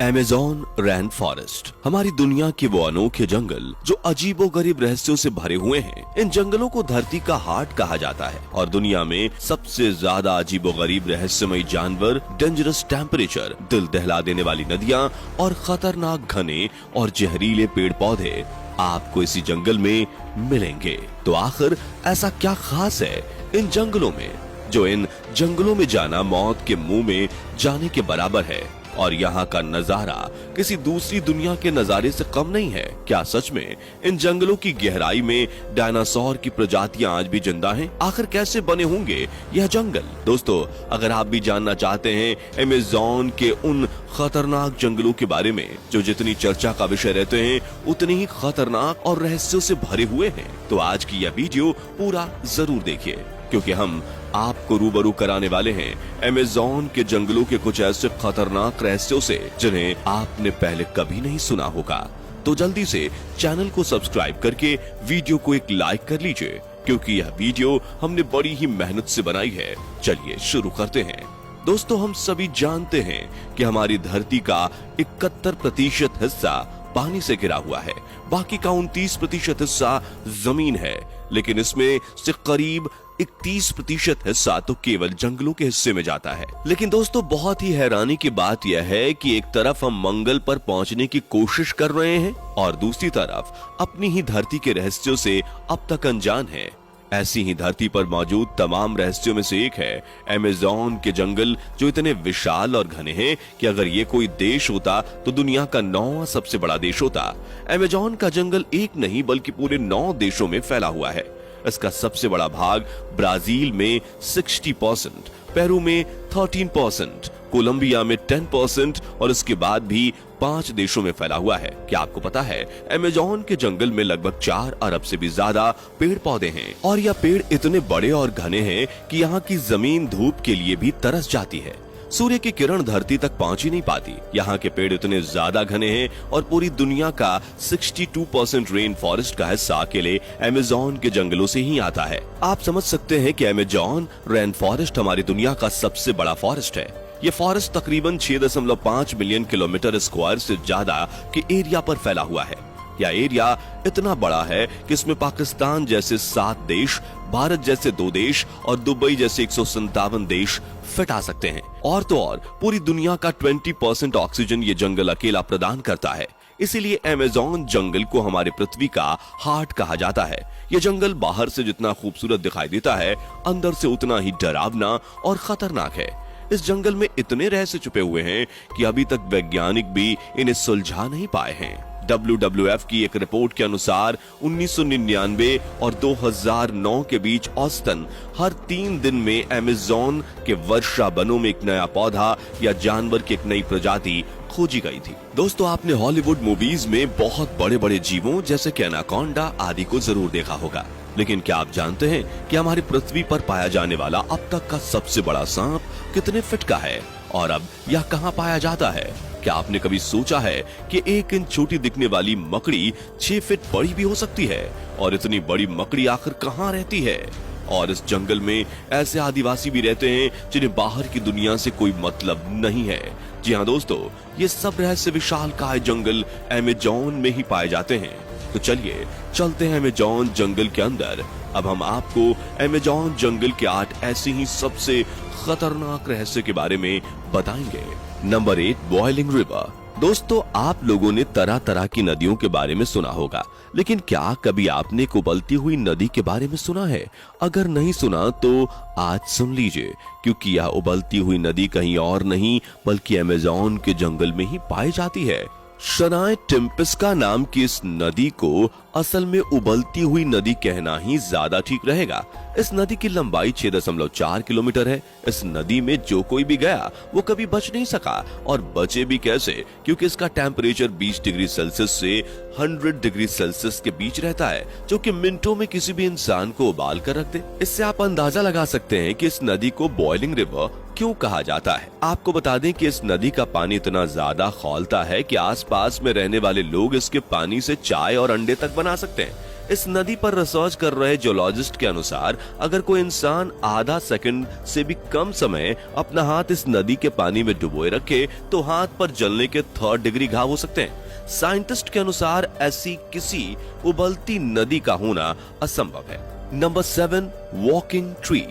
Amazon rain forest हमारी दुनिया के वो अनोखे जंगल जो अजीबोगरीब रहस्यों से भरे हुए हैं। इन जंगलों को धरती का हार्ट कहा जाता है और दुनिया में सबसे ज्यादा अजीबोगरीब रहस्यमयी जानवर, डेंजरस टेम्परेचर, दिल दहला देने वाली नदियाँ और खतरनाक घने और जहरीले पेड़ पौधे आपको इसी जंगल में मिलेंगे। तो आखिर ऐसा क्या खास है इन जंगलों में जो इन जंगलों में जाना मौत के मुंह में जाने के बराबर है? और यहाँ का नजारा किसी दूसरी दुनिया के नजारे से कम नहीं है। क्या सच में इन जंगलों की गहराई में डायनासोर की प्रजातियां आज भी जिंदा हैं? आखिर कैसे बने होंगे यह जंगल? दोस्तों, अगर आप भी जानना चाहते हैं अमेज़न के उन खतरनाक जंगलों के बारे में जो जितनी चर्चा का विषय रहते हैं उतनी ही खतरनाक और रहस्यों से भरे हुए हैं, तो आज की यह वीडियो पूरा जरूर देखिए, क्योंकि हम आपको रूबरू कराने वाले हैं अमेज़न के जंगलों के कुछ ऐसे खतरनाक रहस्यों से जिन्हें आपने पहले कभी नहीं सुना होगा। तो जल्दी से चैनल को सब्सक्राइब करके वीडियो को एक लाइक कर लीजिए, क्योंकि यह वीडियो हमने बड़ी ही मेहनत से बनाई है। चलिए शुरू करते हैं। दोस्तों, हम सभी जानते हैं कि हमारी धरती का 71% हिस्सा पानी से घिरा हुआ है, बाकी का 29% हिस्सा जमीन है, लेकिन इसमें से करीब 31% हिस्सा तो केवल जंगलों के हिस्से में जाता है। लेकिन दोस्तों, बहुत ही हैरानी की बात यह है कि एक तरफ हम मंगल पर पहुंचने की कोशिश कर रहे हैं और दूसरी तरफ अपनी ही धरती के रहस्यों से अब तक अनजान है। ऐसी ही धरती पर मौजूद तमाम रहस्यों में से एक है अमेज़न के जंगल, जो इतने विशाल और घने हैं कि अगर ये कोई देश होता तो दुनिया का 9वां सबसे बड़ा देश होता। अमेज़न का जंगल एक नहीं बल्कि पूरे 9 देशों में फैला हुआ है। इसका सबसे बड़ा भाग ब्राजील में 60%, पेरू में 13%, कोलंबिया में 10% और इसके बाद भी 5 देशों में फैला हुआ है। क्या आपको पता है अमेज़न के जंगल में लगभग 4 अरब से भी ज्यादा पेड़ पौधे हैं और यह पेड़ इतने बड़े और घने हैं कि यहाँ की जमीन धूप के लिए भी तरस जाती है। सूर्य की किरण धरती तक पहुंच ही नहीं पाती। यहाँ के पेड़ इतने ज्यादा घने हैं और पूरी दुनिया का 62% रेन फॉरेस्ट का हिस्सा अकेले अमेज़न के जंगलों से ही आता है। आप समझ सकते हैं कि अमेज़न रेन फॉरेस्ट हमारी दुनिया का सबसे बड़ा फॉरेस्ट है। ये फॉरेस्ट तकरीबन 6.5 मिलियन किलोमीटर स्क्वायर से ज्यादा के एरिया पर फैला हुआ है। यह एरिया इतना बड़ा है कि इसमें पाकिस्तान जैसे 7 देश, भारत जैसे 2 देश और दुबई जैसे 157 देश फिट आ सकते हैं। और तो और पूरी दुनिया का 20% ऑक्सीजन ये जंगल अकेला प्रदान करता है। इसीलिए अमेज़न जंगल को हमारे पृथ्वी का हार्ट कहा जाता है। ये जंगल बाहर से जितना खूबसूरत दिखाई देता है, अंदर से उतना ही डरावना और खतरनाक है। इस जंगल में इतने रहस्य छुपे हुए हैं कि अभी तक वैज्ञानिक भी इन्हें सुलझा नहीं पाए हैं। WWF की एक रिपोर्ट के अनुसार 1999 और 2009 के बीच औसतन हर 3 दिन में अमेज़न के वर्षा वनों में एक नया पौधा या जानवर की एक नई प्रजाति खोजी गई थी। दोस्तों, आपने हॉलीवुड मूवीज में बहुत बड़े बड़े जीवों जैसे कि एनाकोंडा आदि को जरूर देखा होगा, लेकिन क्या आप जानते हैं कि हमारी पृथ्वी पर पाया जाने वाला अब तक का सबसे बड़ा सांप कितने फीट का है और अब यह कहाँ पाया जाता है? क्या आपने कभी सोचा है कि 1 इंच छोटी दिखने वाली मकड़ी 6 फीट बड़ी भी हो सकती है? और इतनी बड़ी मकड़ी आखिर कहाँ रहती है? और इस जंगल में ऐसे आदिवासी भी रहते हैं जिन्हें बाहर की दुनिया से कोई मतलब नहीं है। जी हाँ दोस्तों, ये सब रहस्य विशालकाय जंगल अमेज़न में ही पाए जाते हैं। तो चलिए चलते हैं अमेज़न जंगल के अंदर। अब हम आपको अमेज़न जंगल के 8 ऐसे ही सबसे खतरनाक रहस्य के बारे में बताएंगे। Number 8, boiling river. दोस्तों, आप लोगों ने तरह तरह की नदियों के बारे में सुना होगा, लेकिन क्या कभी आपने एक उबलती हुई नदी के बारे में सुना है? अगर नहीं सुना तो आज सुन लीजिए, क्योंकि यह उबलती हुई नदी कहीं और नहीं बल्कि अमेज़न के जंगल में ही पाई जाती है। शनाय टिम्पिस्का नाम की इस नदी को असल में उबलती हुई नदी कहना ही ज्यादा ठीक रहेगा। इस नदी की लंबाई 6.4 किलोमीटर है। इस नदी में जो कोई भी गया वो कभी बच नहीं सका, और बचे भी कैसे, क्योंकि इसका टेम्परेचर 20 डिग्री सेल्सियस से 100 डिग्री सेल्सियस के बीच रहता है, जो कि मिनटों में किसी भी इंसान को उबाल कर रख दे। इससे आप अंदाजा लगा सकते हैं कि इस नदी को बॉइलिंग रिवर क्यों कहा जाता है। आपको बता दें कि इस नदी का पानी इतना ज्यादा खौलता है कि आसपास में रहने वाले लोग इसके पानी से चाय और अंडे तक बना सकते हैं। इस नदी पर रिसर्च कर रहे जियोलॉजिस्ट के अनुसार अगर कोई इंसान आधा सेकंड से भी कम समय अपना हाथ इस नदी के पानी में डुबोए रखे तो हाथ पर जलने के 3rd डिग्री घाव हो सकते हैं। साइंटिस्ट के अनुसार ऐसी किसी उबलती नदी का होना असंभव है। Number 7, walking tree.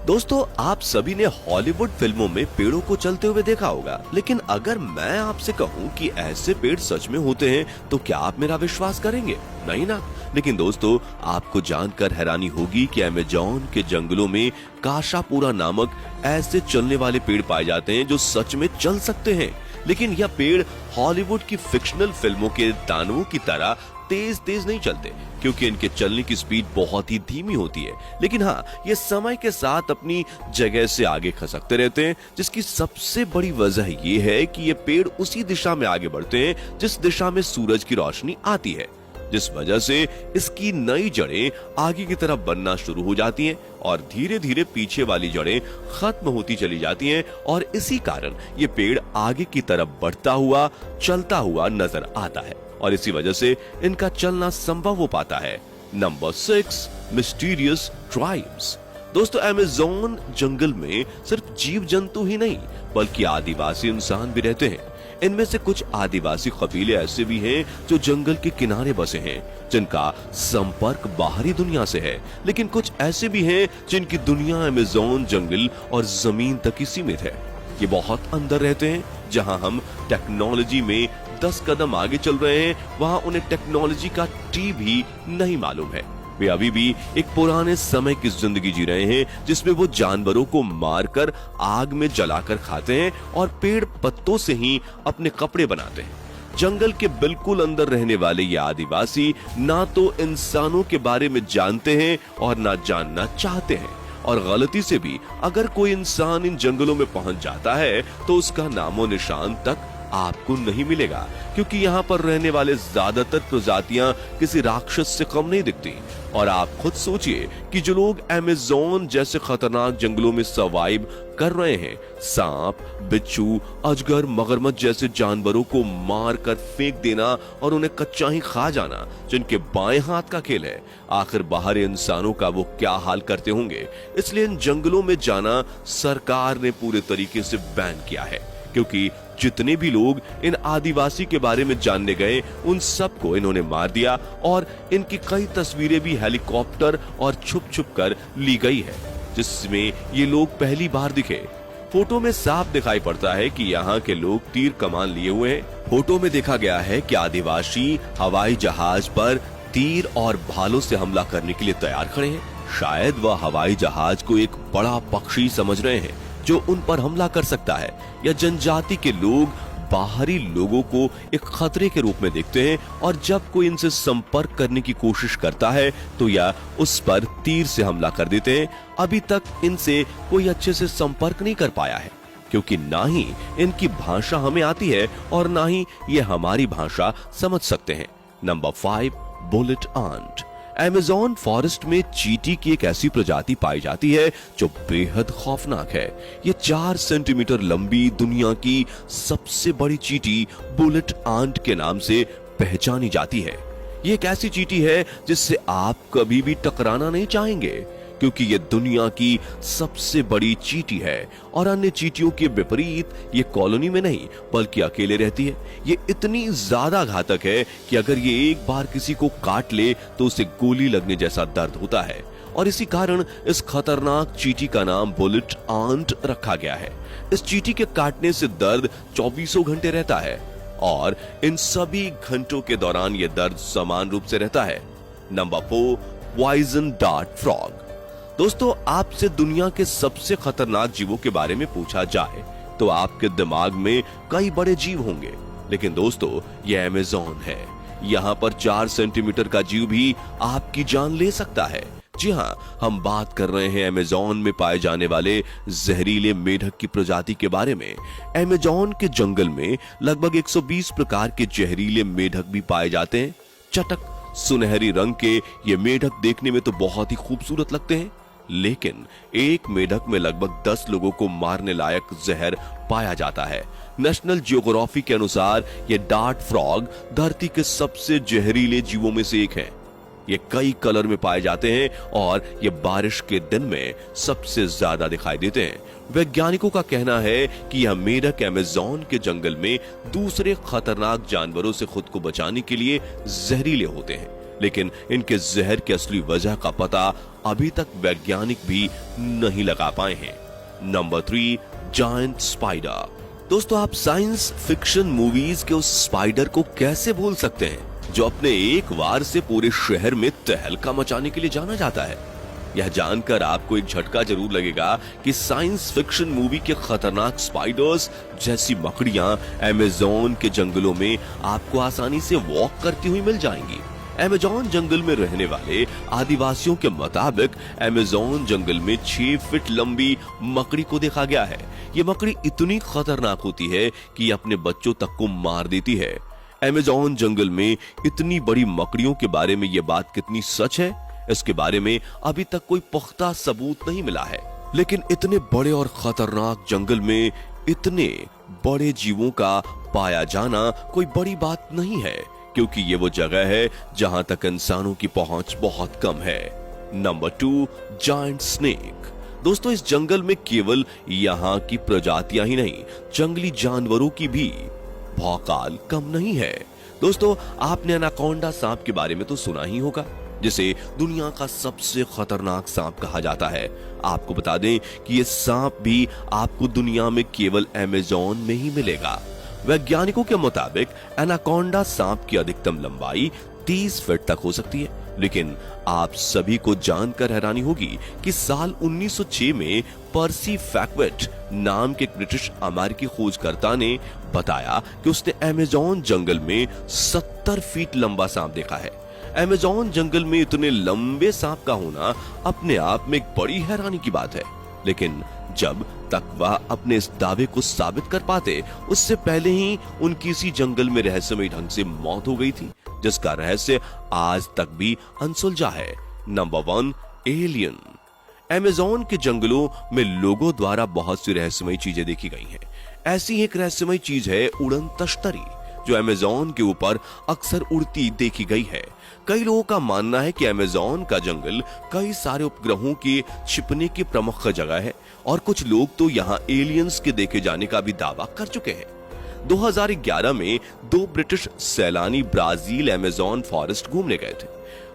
दोस्तों, आप सभी ने हॉलीवुड फिल्मों में पेड़ों को चलते हुए देखा होगा, लेकिन अगर मैं आपसे कहूं कि ऐसे पेड़ सच में होते हैं तो क्या आप मेरा विश्वास करेंगे? नहीं ना। लेकिन दोस्तों, आपको जानकर हैरानी होगी कि अमेज़न के जंगलों में काशापूरा नामक ऐसे चलने वाले पेड़ पाए जाते हैं जो सच में चल सकते हैं। लेकिन यह पेड़ हॉलीवुड की फिक्शनल फिल्मों के दानवों की तरह तेज नहीं चलते, क्योंकि इनके चलने की स्पीड बहुत ही धीमी होती है। लेकिन हाँ, ये समय के साथ अपनी जगह से आगे खसकते रहते हैं, जिसकी सबसे बड़ी वजह ये है कि ये पेड़ उसी दिशा में आगे बढ़ते हैं जिस दिशा में सूरज की रोशनी आती है, जिस वजह से इसकी नई जड़ें आगे की तरफ बनना शुरू हो जाती हैं और धीरे धीरे पीछे वाली जड़ें खत्म होती चली जाती हैं और इसी कारण ये पेड़ आगे की तरफ बढ़ता हुआ चलता हुआ नजर आता है और इसी वजह से इनका चलना संभव हो पाता है। Number 6, mysterious tribes. दोस्तों, अमेज़न जंगल में सिर्फ जीव जंतु ही नहीं बल्कि आदिवासी इंसान भी रहते हैं। इनमें से कुछ आदिवासी कबीले ऐसे भी हैं जो जंगल के किनारे बसे हैं, जिनका संपर्क बाहरी दुनिया से है, लेकिन कुछ ऐसे भी हैं जिनकी दुनिया अमेज़न जंगल और जमीन तक ही सीमित है। ये बहुत अंदर रहते हैं। जहां हम टेक्नोलॉजी में 10 कदम आगे चल रहे हैं, वहां उन्हें टेक्नोलॉजी का टी भी नहीं मालूम है। वे अभी भी एक पुराने समय की जिंदगी जी रहे हैं जिसमें वो जानवरों को मारकर आग में जलाकर खाते हैं और पेड़ पत्तों से ही अपने कपड़े बनाते हैं। जंगल के बिल्कुल अंदर रहने वाले ये आदिवासी ना तो इंसानों के बारे में जानते हैं और ना जानना चाहते हैं, और गलती से भी अगर कोई इंसान इन जंगलों में पहुंच जाता है तो उसका नामो निशान तक आपको नहीं मिलेगा, क्योंकि यहाँ पर रहने वाले ज्यादातर प्रजातियां किसी राक्षस से कम नहीं दिखती। और आप खुद सोचिए कि जो लोग अमेज़न जैसे खतरनाक जंगलों में सर्वाइव कर रहे हैं, सांप, बिच्छू, अजगर, मगरमच्छ जैसे जानवरों को मार कर फेंक देना और उन्हें कच्चा ही खा जाना जिनके बाएं हाथ का खेल है, आखिर बाहरी इंसानों का वो क्या हाल करते होंगे। इसलिए इन जंगलों में जाना सरकार ने पूरे तरीके से बैन किया है, क्योंकि जितने भी लोग इन आदिवासी के बारे में जानने गए उन सबको इन्होंने मार दिया और इनकी कई तस्वीरें भी हेलीकॉप्टर और छुप कर ली गई है, जिसमें ये लोग पहली बार दिखे। फोटो में साफ दिखाई पड़ता है कि यहाँ के लोग तीर कमान लिए हुए हैं। फोटो में देखा गया है कि आदिवासी हवाई जहाज पर तीर और भालों से हमला करने के लिए तैयार खड़े हैं। शायद वह हवाई जहाज को एक बड़ा पक्षी समझ रहे हैं जो उन पर हमला कर सकता है, या जनजाति के लोग बाहरी लोगों को एक खतरे के रूप में देखते हैं और जब कोई इनसे संपर्क करने की कोशिश करता है तो या उस पर तीर से हमला कर देते हैं। अभी तक इनसे कोई अच्छे से संपर्क नहीं कर पाया है, क्योंकि ना ही इनकी भाषा हमें आती है और ना ही ये हमारी भाषा समझ सकते हैं। Number 5, bullet ant. Amazon forest में चींटी की एक ऐसी प्रजाति पाई जाती है जो बेहद खौफनाक है। ये 4 सेंटीमीटर लंबी दुनिया की सबसे बड़ी चींटी बुलेट आंट के नाम से पहचानी जाती है। ये एक ऐसी चींटी है जिससे आप कभी भी टकराना नहीं चाहेंगे, क्योंकि ये दुनिया की सबसे बड़ी चींटी है और अन्य चींटियों के विपरीत ये कॉलोनी में नहीं बल्कि अकेले रहती है। ये इतनी ज्यादा घातक है कि अगर ये एक बार किसी को काट ले तो उसे गोली लगने जैसा दर्द होता है, और इसी कारण इस खतरनाक चींटी का नाम बुलेट आंट रखा गया है। इस चींटी के काटने से दर्द 24 घंटे रहता है और इन सभी घंटों के दौरान ये दर्द समान रूप से रहता है। Number 4, poison dart frog. दोस्तों, आपसे दुनिया के सबसे खतरनाक जीवों के बारे में पूछा जाए तो आपके दिमाग में कई बड़े जीव होंगे, लेकिन दोस्तों यह अमेज़न है। यहाँ पर 4 सेंटीमीटर का जीव भी आपकी जान ले सकता है। जी हाँ, हम बात कर रहे हैं अमेज़न में पाए जाने वाले जहरीले मेढक की प्रजाति के बारे में। अमेज़न के जंगल में लगभग 120 प्रकार के जहरीले मेढक भी पाए जाते हैं। चटक सुनहरी रंग के ये मेढक देखने में तो बहुत ही खूबसूरत लगते हैं, लेकिन एक मेढक में लगभग 10 लोगों को मारने लायक जहर पाया जाता है। नेशनल जियोग्राफी के अनुसार ये डार्ट फ्रॉग धरती के सबसे जहरीले जीवों में से एक है। ये कई कलर में पाए जाते हैं और ये बारिश के दिन में सबसे ज्यादा दिखाई देते हैं। वैज्ञानिकों का कहना है कि यह मेढक अमेज़न के जंगल में दूसरे खतरनाक जानवरों से खुद को बचाने के लिए जहरीले होते हैं, लेकिन इनके जहर की असली वजह का पता अभी तक वैज्ञानिक भी नहीं लगा पाए हैं। Number 3, giant spider. दोस्तों, आप साइंस फिक्शन मूवीज के उस स्पाइडर को कैसे भूल सकते हैं जो अपने एक वार से पूरे शहर में तहलका मचाने के लिए जाना जाता है। यह जानकर आपको एक झटका जरूर लगेगा कि साइंस फिक्शन मूवी के खतरनाक स्पाइडर्स जैसी मकड़ियां अमेज़न के जंगलों में आपको आसानी से वॉक करती हुई मिल जाएंगी। अमेज़न जंगल में रहने वाले आदिवासियों के मुताबिक अमेज़न जंगल में 6 फीट लंबी मकड़ी को देखा गया है। ये मकड़ी इतनी खतरनाक होती है कि ये अपने बच्चों तक को मार देती है। अमेज़न जंगल में इतनी बड़ी मकड़ियों के बारे में यह बात कितनी सच है, इसके बारे में अभी तक कोई पुख्ता सबूत नहीं मिला है। लेकिन इतने बड़े और खतरनाक जंगल में इतने बड़े जीवों का पाया जाना कोई बड़ी बात नहीं है, क्योंकि ये वो जगह है जहां तक इंसानों की पहुंच बहुत कम है। Number 2, giant snake. दोस्तों, इस जंगल में केवल यहाँ की प्रजातियां ही नहीं, जंगली जानवरों की भी भौकाल कम नहीं है। दोस्तों, आपने एनाकोंडा सांप के बारे में तो सुना ही होगा, जिसे दुनिया का सबसे खतरनाक सांप कहा जाता है। आपको बता दें कि ये सांप भी आपको दुनिया में केवल अमेज़न में ही मिलेगा। वैज्ञानिकों के मुताबिक एनाकोंडा सांप की अधिकतम लंबाई 30 फीट तक हो सकती है, लेकिन आप सभी को जानकर हैरानी होगी कि साल 1906 में पर्सी फैक्वेट नाम के ब्रिटिश अमेरिकी खोजकर्ता ने बताया कि उसने अमेज़न जंगल में 70 फीट लंबा सांप देखा है। अमेज़न जंगल में इतने लंबे सांप का होना अपने आप में एक बड़ी हैरानी की बात है, लेकिन जब तक वह अपने इस दावे को साबित कर पाते, उससे पहले ही उनकी इसी जंगल में रहस्यमयी ढंग से मौत हो गई थी, जिसका रहस्य आज तक भी अनसुलझा है। Number 1, alien. अमेज़न के जंगलों में लोगों द्वारा बहुत सी रहस्यमयी चीजें देखी गई हैं। ऐसी एक रहस्यमयी चीज है उड़न तश्तरी, जो अमेज़न के ऊपर अक्सर उड़ती देखी गई है। कई लोगों का मानना है कि अमेज़न का जंगल कई सारे उपग्रहों के छिपने की प्रमुख जगह है, और कुछ लोग तो यहाँ एलियंस के देखे जाने का भी दावा कर चुके हैं। 2011 में 2 ब्रिटिश सैलानी ब्राजील अमेज़न फॉरेस्ट घूमने गए थे।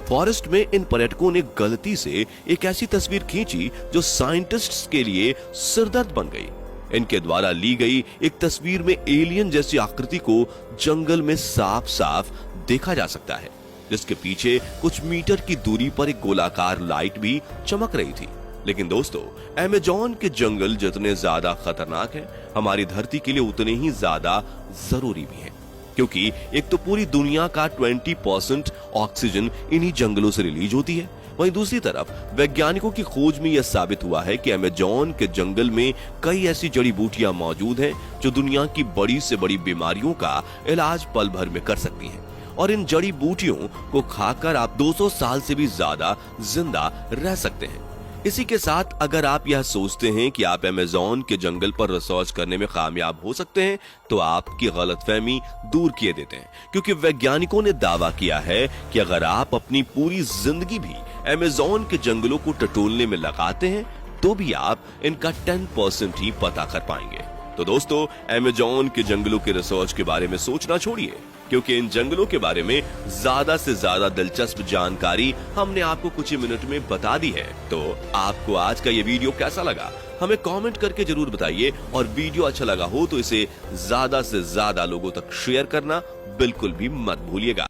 फॉरेस्ट में इन पर्यटकों ने गलती से एक ऐसी तस्वीर खींची जो साइंटिस्ट्स के लिए सिरदर्द बन गई। इनके द्वारा ली गई एक तस्वीर में एलियन जैसी आकृति को जंगल में साफ साफ देखा जा सकता है, जिसके पीछे कुछ मीटर की दूरी पर एक गोलाकार लाइट भी चमक रही थी। लेकिन दोस्तों, अमेज़न के जंगल जितने ज्यादा खतरनाक हैं, हमारी धरती के लिए उतने ही ज्यादा जरूरी भी हैं, क्योंकि एक तो पूरी दुनिया का 20% ऑक्सीजन इन्हीं जंगलों से रिलीज होती है, वहीं दूसरी तरफ वैज्ञानिकों की खोज में यह साबित हुआ है कि अमेज़न के जंगल में कई ऐसी जड़ी बूटियां मौजूद हैं जो दुनिया की बड़ी से बड़ी बीमारियों का इलाज पल भर में कर सकती हैं, और इन जड़ी बूटियों को खाकर आप 200 साल से भी ज्यादा जिंदा रह सकते हैं। इसी के साथ अगर आप यह सोचते हैं कि आप अमेज़न के जंगल पर रिसर्च करने में कामयाब हो सकते हैं, तो आपकी गलतफहमी दूर किए देते हैं, क्योंकि वैज्ञानिकों ने दावा किया है कि अगर आप अपनी पूरी जिंदगी भी अमेज़न के जंगलों को टटोलने में लगाते हैं, तो भी आप इनका 10% ही पता कर पाएंगे। तो दोस्तों, अमेज़न के जंगलों के रिसर्च के बारे में सोचना छोड़िए, क्योंकि इन जंगलों के बारे में ज्यादा से ज्यादा दिलचस्प जानकारी हमने आपको कुछ ही मिनट में बता दी है। तो आपको आज का ये वीडियो कैसा लगा, हमें कमेंट करके जरूर बताइए, और वीडियो अच्छा लगा हो तो इसे ज्यादा से ज्यादा लोगों तक शेयर करना बिल्कुल भी मत भूलिएगा।